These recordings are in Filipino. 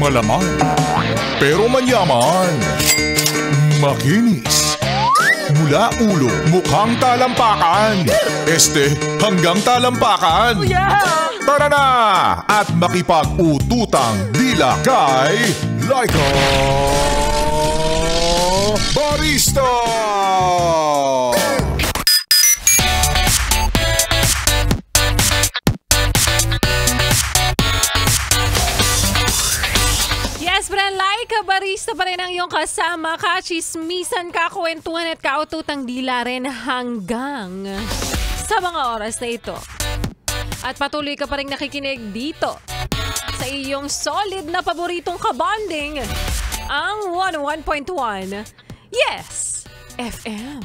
Malaman, pero manyaman. Makinis. Mula ulo, mukhang talampakan. Hanggang talampakan. Tara na! At makipag-ututang dila kay Laika Barista! Yes, friend, Laika Barista pa rin ang iyong kasama. Chismisan, kakwentuhan at kaututang dila rin hanggang sa mga oras na ito. At patuloy ka pa rin nakikinig dito sa iyong solid na paboritong kabonding, ang 101.1 Yes FM.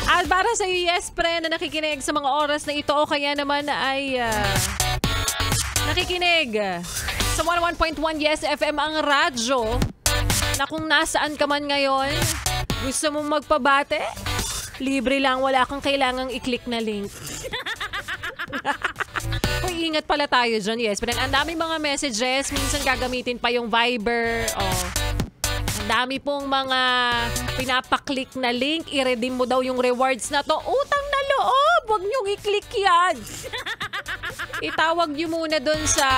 At para sa iyo, yes, friend, na nakikinig sa mga oras na ito o kaya naman ay nakikinig sa 101.1 Yes FM, ang radyo, na kung nasaan ka man ngayon, gusto mong magpabate, libre lang, wala kang kailangang i-click na link. Uy, ingat pala tayo dyan, yes. Pero ang dami mga messages, minsan gagamitin pa yung Viber. Ang dami pong mga pinapaklik na link, i-redeem mo daw yung rewards na to. Utang na loob, huwag niyong i-click yan. Itawag niyo muna doon sa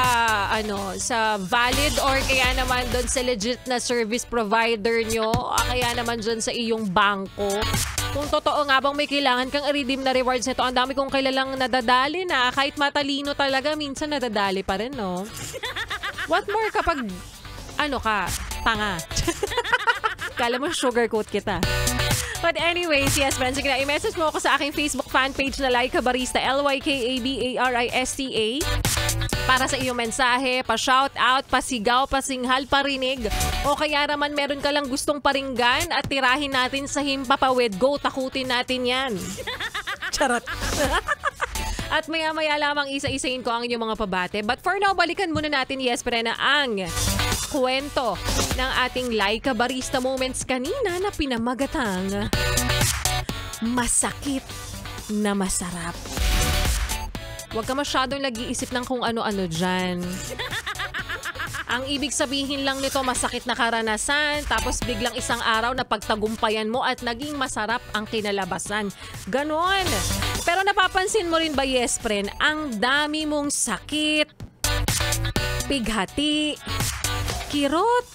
sa valid or kaya naman doon sa legit na service provider niyo, kaya naman doon sa iyong bangko. Kung totoo nga bang may kailangan kang i-redeem na rewards nito, ang dami kong kilalang nadadali na kahit matalino talaga, minsan nadadali pa rin, no? What more kapag tanga. Kala mo sugarcoat kita. But anyways, yes, friends, sige na, i-message mo ako sa aking Facebook fan page na Laika Barista, LYKABARISTA, para sa iyong mensahe, pa-shoutout, pasigaw, pasinghal, parinig, o kaya naman meron ka lang gustong paringgan at tirahin natin sa himpapawid. Go, takutin natin yan. Charot. At maya-maya lamang isa-isain ko ang inyong mga pabate. But for now, balikan muna natin, yes, pre, na ang kwento ng ating Laika Barista Moments kanina na pinamagatang masakit na masarap. Huwag ka masyadong nag-iisip ng kung ano-ano dyan. Ang ibig sabihin lang nito, masakit na karanasan, tapos biglang isang araw na pagtagumpayan mo at naging masarap ang kinalabasan. Ganon. Pero napapansin mo rin ba, yes, friend, ang dami mong sakit, pighati, kirot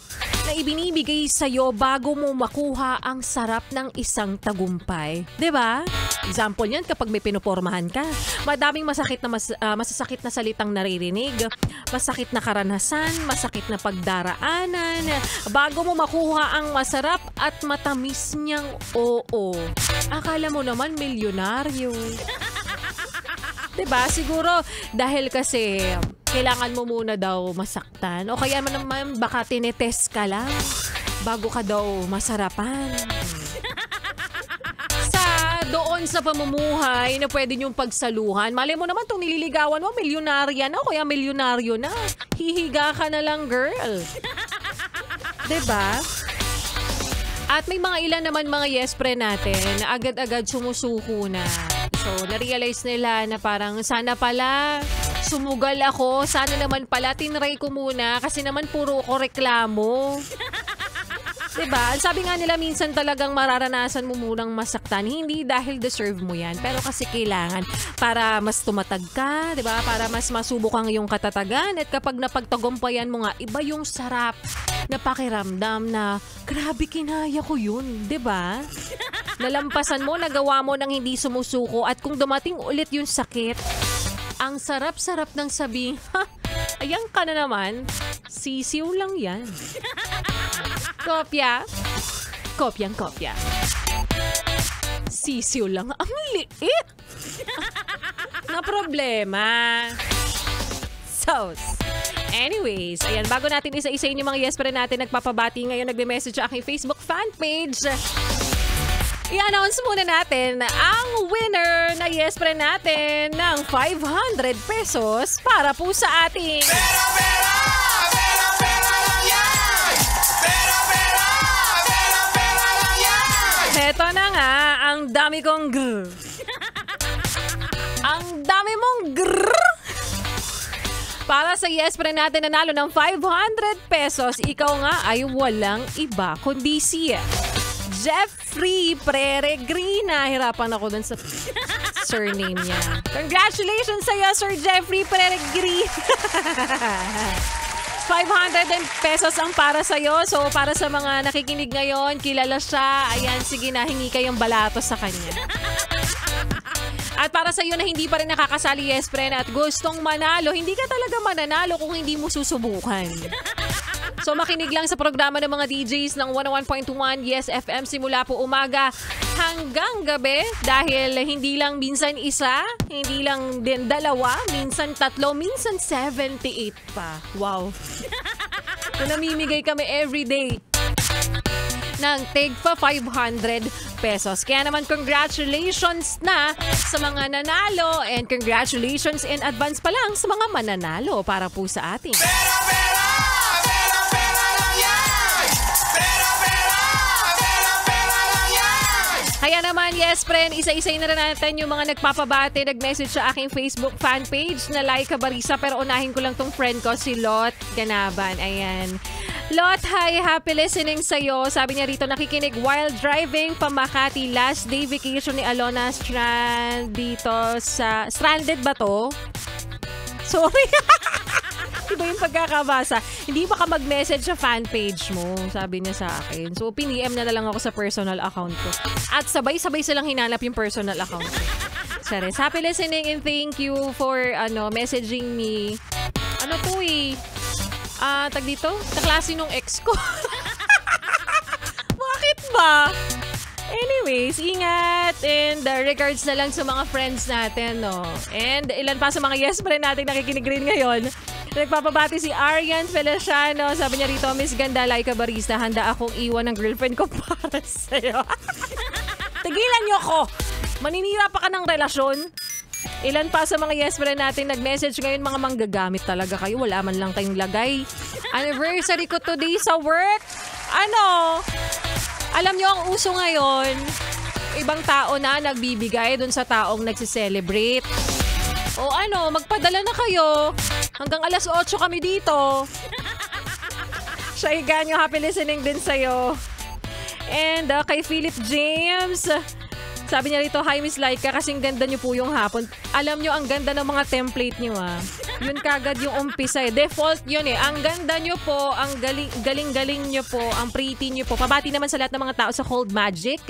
na ibinibigay sa'yo bago mo makuha ang sarap ng isang tagumpay. 'Di ba? Example yan kapag may pinupormahan ka. Madaming masasakit na salitang naririnig, masakit na karanasan, masakit na pagdaraanan, bago mo makuha ang masarap at matamis niyang oo. Akala mo naman milyonaryo. 'Di ba? Siguro dahil kasi kailangan mo muna daw masaktan o kaya naman baka tinetest ka lang bago ka daw masarapan. Doon sa pamumuhay na pwede niyong pagsaluhan. Malay mo naman itong nililigawan mo, milyonarya na o kaya milyonaryo na. Hihiga ka na lang, girl. Diba? At may mga ilan naman mga yes pre natin na agad-agad sumusuko na. So, na-realize nila na parang sana pala sumugal ako. Sana naman pala tinry ko muna kasi naman puro ko reklamo. Diba? Sabi nga nila minsan talagang mararanasan mo munang masaktan. Hindi dahil deserve mo yan. Pero kasi kailangan para mas tumatag ka. Diba? Para mas masubok ang iyong katatagan. At kapag napagtagumpayan mo nga, iba yung sarap na pakiramdam na grabe kinaya ko yun. Diba? Nalampasan mo, nagawa mo nang hindi sumusuko. At kung dumating ulit yung sakit, ang sarap-sarap ng sabi, ayan ka na naman, sisiw lang yan. Kopya. Kopyang-kopya. Sisiw lang. Ang liit. Na problema. So, anyways, ayan, bago natin isa-isayin yung mga yes pa rin natin nagpapabati ngayon, nagme-message sa aking Facebook fan page. I-announce muna natin ang winner na yes pa rin natin ng 500 pesos para po sa ating... Pera lang yan! Pera lang yan! Heto na nga, ang dami kong grrr. Ang dami mong grrr. Para sa yes friend natin nanalo ng 500 pesos, ikaw nga ay walang iba kundi si Jeffrey Peregrina. Hirapan ako dun sa surname niya. Congratulations sa iyo, Sir Jeffrey Peregrina. 500 pesos ang para sa iyo. So, para sa mga nakikinig ngayon, kilala siya. Ayan, sige na, hingi kayong balatos sa kanya. At para sa iyo na hindi pa rin nakakasali, yes, friend, at gustong manalo, hindi ka talaga mananalo kung hindi mo susubukan. So makinig lang sa programa ng mga DJs ng 101.1 Yes FM simula po umaga hanggang gabi dahil hindi lang minsan isa, hindi lang din dalawa, minsan tatlo, minsan 78 pa. Wow. So namimigay kami everyday ng tig pa 500 pesos. Kaya naman congratulations na sa mga nanalo and congratulations in advance pa lang sa mga mananalo para po sa ating. Kaya naman, yes, friend, isa-isay na rin natin yung mga nagpapabate, nag-message sa aking Facebook fan page na Laika Barisa. Pero unahin ko lang tong friend ko, si Lot Ganaban. Ayan. Lot, hi, happy listening sa'yo. Sabi niya rito, nakikinig while driving pa Makati. Last day vacation ni Alona Stranded ba to? Sorry. Iba yung pagkakabasa. Hindi pa ka mag-message sa fan page mo, sabi niya sa akin. So, piniem na lang ako sa personal account ko. At sabay-sabay silang hinanap yung personal account ko. Charis, happy listening and thank you for messaging me. Ano to tag dito? Kaklase nung ex ko. Bakit ba? Anyways, ingat and regards na lang sa mga friends natin, no? And ilan pa sa mga yes friend natin nakikinig rin ngayon. Nagpapabati si Arian Feliciano. Sabi niya rito, Miss Ganda, Laika Barista, handa akong iwan ng girlfriend ko para sa'yo. Tigilan niyo ko! Maninira pa ka ng relasyon. Ilan pa sa mga yes friend natin nag-message ngayon, mga manggagamit talaga kayo. Wala man lang tayong lagay. Anniversary ko today sa work. Alam niyo ang uso ngayon, ibang tao na nagbibigay dun sa taong nagsiselebrate. O magpadala na kayo. Hanggang alas 8 kami dito. Shaigan, yung happy listening din sa'yo. And kay Philip James, sabi niya rito, hi Miss Laika, kasing ganda niyo po yung hapon. Alam niyo, ang ganda ng mga template niyo Yun kagad yung umpisa Default yun Ang ganda niyo po, ang galing-galing niyo po, ang pretty niyo po. Pabati naman sa lahat ng mga tao sa Cold Magic.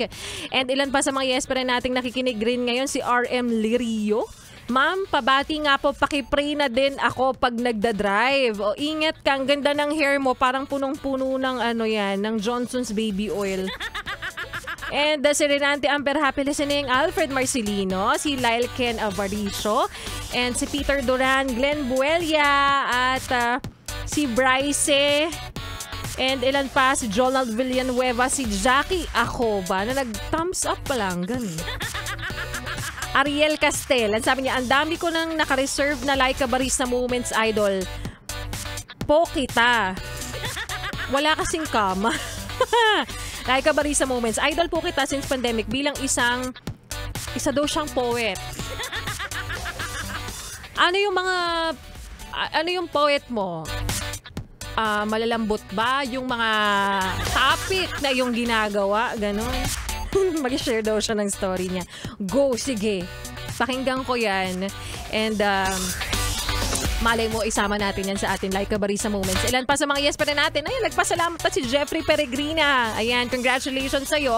And ilan pa sa mga yes pa rin nating nakikinig rin ngayon, si RM Lirio. Ma'am, pabati nga po, pakipray na din ako pag nagda-drive. O ingat ka, ang ganda ng hair mo, parang punong-puno ng ng Johnson's Baby Oil. And si Renante Amper, happy listening. Alfred Marcelino, si Lyle Ken Avaricio, and si Peter Duran, Glenn Buelia, at si Bryce, and ilan pa, si Jonald Villanueva, si Jackie Acoba, na nag-thumbs up pa lang, ganun. Ariel Castel, ang sabi niya, ang dami ko nang naka-reserve na Laika Barista Moments Idol. Po kita. Wala kasing kama. Laika Barista Moments Idol po kita since pandemic bilang isa daw siyang poet. Ano yung poet mo? Malalambot ba yung mga topic na yung ginagawa? Ganon. Mag-share daw siya ng story niya. Go, sige. Pakinggan ko yan. And malay mo, isama natin yan sa atin Laika Barista Moments. Ilan pa sa mga yes pa rin natin. Ayun, nagpasalamat pa si Jeffrey Peregrina. Ayan, congratulations sa'yo.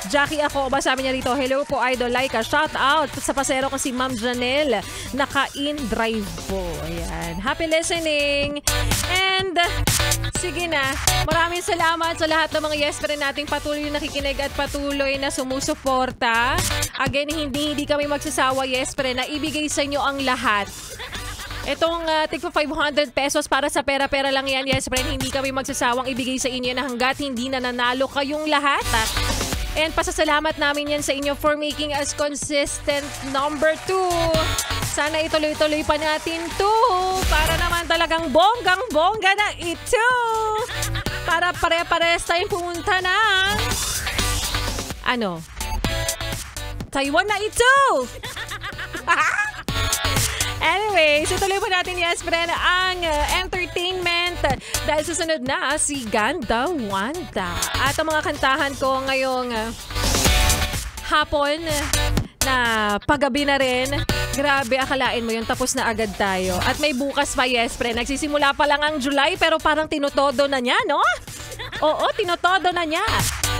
Jackie Acoba, sabi niya rito, hello po Idol Laika, shout out sa pasero ko si Ma'am Janelle, naka-in drive po. Ayan, happy listening. And sige na, maraming salamat sa lahat ng mga yes pa rin nating patuloy nakikinig at patuloy na sumusuporta. Again, hindi kami magsasawa yes pa rin na ibigay sa inyo ang lahat. Itong tigpa 500 pesos para sa pera-pera lang yan, yes friend, hindi kami magsasawang ibigay sa inyo na hanggat hindi na nanalo kayong lahat. And pasasalamat namin yan sa inyo for making us consistent number 2. Sana ituloy-tuloy pa natin to para naman talagang bonggang-bongga na ito. Para pare-pares tayong pumunta na Taiwan na ito. Anyway, so tuloy po natin, yes, friend, ang entertainment dahil susunod na si Ganda Wanda. At ang mga kantahan ko ngayong hapon na paggabi na rin. Grabe, akalain mo yun, tapos na agad tayo. At may bukas pa, yes, friend. Nagsisimula pa lang ang July pero parang tinotodo na niya, no? Oo, tinotodo na niya.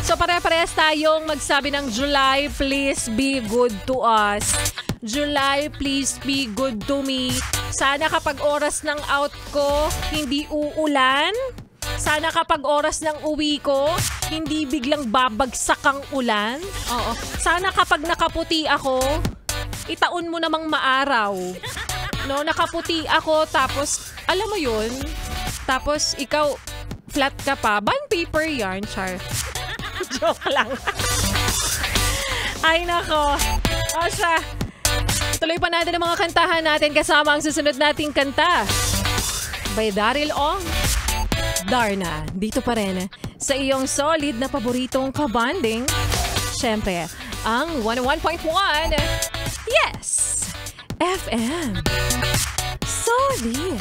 So pare-parehas tayong magsabi ng July, please be good to us. July, please be good to me. Sana kapag oras ng out ko, hindi uulan. Sana kapag oras ng uwi ko, hindi biglang babagsak ang ulan. Oo. Sana kapag nakaputi ako, itaon mo namang maaraw. No, nakaputi ako tapos, alam mo yun, tapos ikaw, flat ka pa. Bond paper yarn, char. Joke lang. Ay, nako. O siya. Tuloy pa natin ang mga kantahan natin kasama ang susunod nating kanta. By Daryl Ong. Darna, dito pa rin sa iyong solid na paboritong kabanding. Siyempre, ang 101.1 Yes! FM. Solid.